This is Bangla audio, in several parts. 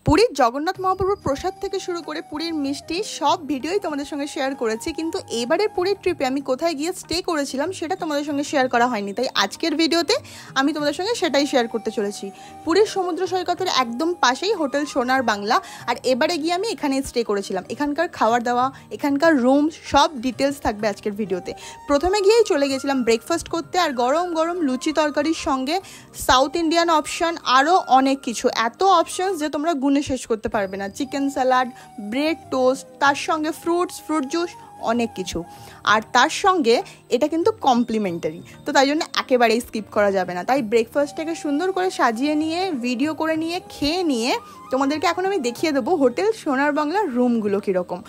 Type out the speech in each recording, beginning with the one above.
পুরীর জগন্নাথ মহাপ্রভুর প্রসাদ থেকে শুরু করে পুরীর মিষ্টি সব ভিডিওই তোমাদের সঙ্গে শেয়ার করেছি, কিন্তু এবারের পুরীর ট্রিপে আমি কোথায় গিয়ে স্টে করেছিলাম সেটা তোমাদের সঙ্গে শেয়ার করা হয়নি। তাই আজকের ভিডিওতে আমি তোমাদের সঙ্গে সেটাই শেয়ার করতে চলেছি। পুরীর সমুদ্র সৈকতের একদম পাশেই হোটেল সোনার বাংলা, আর এবারে গিয়ে আমি এখানে স্টে করেছিলাম। এখানকার খাওয়ার দাওয়া, এখানকার রুম সব ডিটেলস থাকবে আজকের ভিডিওতে। প্রথমে গিয়েই চলে গেছিলাম ব্রেকফাস্ট করতে, আর গরম গরম লুচি তরকারির সঙ্গে সাউথ ইন্ডিয়ান অপশন, আরও অনেক কিছু, এত অপশনস যে তোমরা গুনে শেষ করতে পারবে না। চিকেন স্যালাড, ব্রেড টোস্ট, তার সঙ্গে ফ্রুট জুস, অনেক কিছু। আর তার সঙ্গে এটা কিন্তু কমপ্লিমেন্টারি, তো তাই জন্য একেবারেই স্কিপ করা যাবে না। তাই ব্রেকফাস্টটাকে সুন্দর করে সাজিয়ে নিয়ে, ভিডিও করে নিয়ে, খেয়ে নিয়ে তোমাদেরকে এখন আমি দেখিয়ে দেবো হোটেল সোনার বাংলার রুমগুলো কীরকম।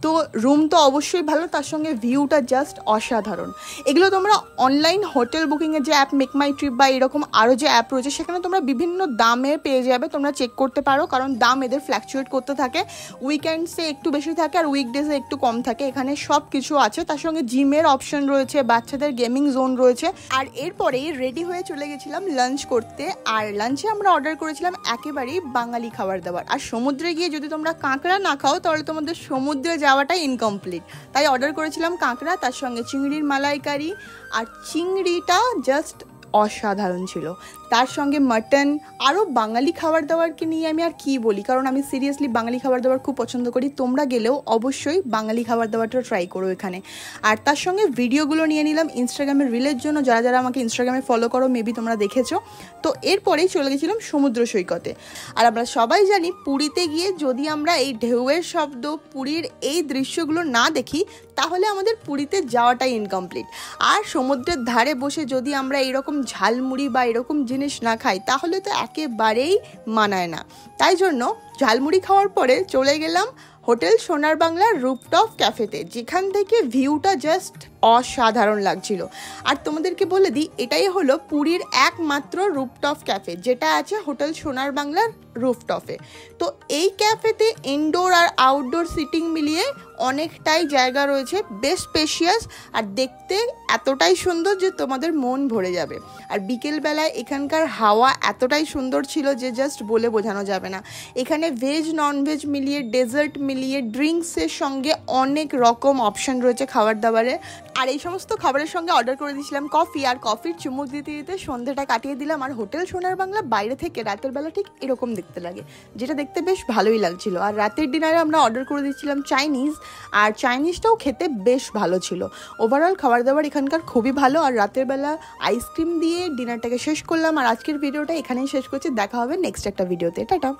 তো রুম তো অবশ্যই ভালো, তার সঙ্গে ভিউটা জাস্ট অসাধারণ। এগুলো তোমরা অনলাইন হোটেল বুকিংয়ের যে অ্যাপ মেক মাই ট্রিপ বা এরকম আরও যে অ্যাপ রয়েছে সেখানে তোমরা বিভিন্ন দামে পেয়ে যাবে, তোমরা চেক করতে পারো, কারণ দাম এদের ফ্ল্যাকচুয়েট করতে থাকে। উইকেন্ডসে একটু বেশি থাকে আর উইকডেজে একটু কম থাকে। এখানে সব কিছু আছে, তার সঙ্গে জিমের অপশন রয়েছে, বাচ্চাদের গেমিং জোন রয়েছে। আর এরপরেই রেডি হয়ে চলে গেছিলাম লাঞ্চ করতে, আর লাঞ্চে আমরা অর্ডার করেছিলাম একেবারেই বাঙালি খাবার দাবার। আর সমুদ্রে গিয়ে যদি তোমরা কাঁকড়া না খাও তাহলে তোমাদের সমুদ্রে যাওয়াটাই ইনকমপ্লিট। তাই অর্ডার করেছিলাম কাঁকড়া, তার সঙ্গে চিংড়ির মালাইকারি, আর চিংড়িটা জাস্ট অসাধারণ ছিল। তার সঙ্গে মাটন, আরও বাঙালি খাবার দাবারকে নিয়ে আমি আর কি বলি, কারণ আমি সিরিয়াসলি বাঙালি খাবার দাবার খুব পছন্দ করি। তোমরা গেলেও অবশ্যই বাঙালি খাবার দাবারটা ট্রাই করো এখানে। আর তার সঙ্গে ভিডিওগুলো নিয়ে নিলাম ইনস্টাগ্রামের রিলের জন্য। যারা যারা আমাকে ইনস্টাগ্রামে ফলো করো মেবি তোমরা দেখেছো। তো এরপরেই চলে গেছিলাম সমুদ্র সৈকতে। আর আমরা সবাই জানি পুরীতে গিয়ে যদি আমরা এই ঢেউয়ের শব্দ, পুরীর এই দৃশ্যগুলো না দেখি তাহলে আমাদের পুরীতে যাওয়াটাই ইনকমপ্লিট। আর সমুদ্রের ধারে বসে যদি আমরা এরকম ঝালমুড়ি বা এরকম জিনিস না খাই তাহলে তো একেবারেই মানায় না। তাই জন্য ঝালমুড়ি খাওয়ার পরে চলে গেলাম হোটেল সোনার বাংলার রুফটপ ক্যাফেতে, যেখান থেকে ভিউটা জাস্ট অসাধারণ লাগছিল। আর তোমাদেরকে বলে দিই, এটাই হলো পুরীর একমাত্র রুফটপ ক্যাফে যেটা আছে হোটেল সোনার বাংলার রুফটপে। তো এই ক্যাফেতে ইনডোর আর আউটডোর সিটিং মিলিয়ে অনেকটাই জায়গা রয়েছে, বেশ স্পেশিয়াস, আর দেখতে এতটাই সুন্দর যে তোমাদের মন ভরে যাবে। আর বিকেলবেলায় এখানকার হাওয়া এতটাই সুন্দর ছিল যে জাস্ট বলে বোঝানো যাবে না। এখানে ভেজ ননভেজ মিলিয়ে, ডেজার্ট মিলিয়ে, ড্রিঙ্কসের সঙ্গে অনেক রকম অপশান রয়েছে খাবার দাবারে। আর এই সমস্ত খাবারের সঙ্গে অর্ডার করে দিয়েছিলাম কফি, আর কফির চুমুক দিতে দিতে সন্ধ্যাটা কাটিয়ে দিলাম। আর হোটেল সোনার বাংলা বাইরে থেকে রাতের বেলা ঠিক এরকম দেখতে লাগে, যেটা দেখতে বেশ ভালোই লাগছিল। আর রাতের ডিনারে আমরা অর্ডার করে দিয়েছিলাম চাইনিজ, আর চাইনিজটাও খেতে বেশ ভালো ছিল। ওভারঅল খাবার দাবার এখানকার খুবই ভালো। আর রাতের বেলা আইসক্রিম দিয়ে ডিনারটাকে শেষ করলাম। আর আজকের ভিডিওটা এখানেই শেষ করছি, দেখা হবে নেক্সট একটা ভিডিওতে। টাটা।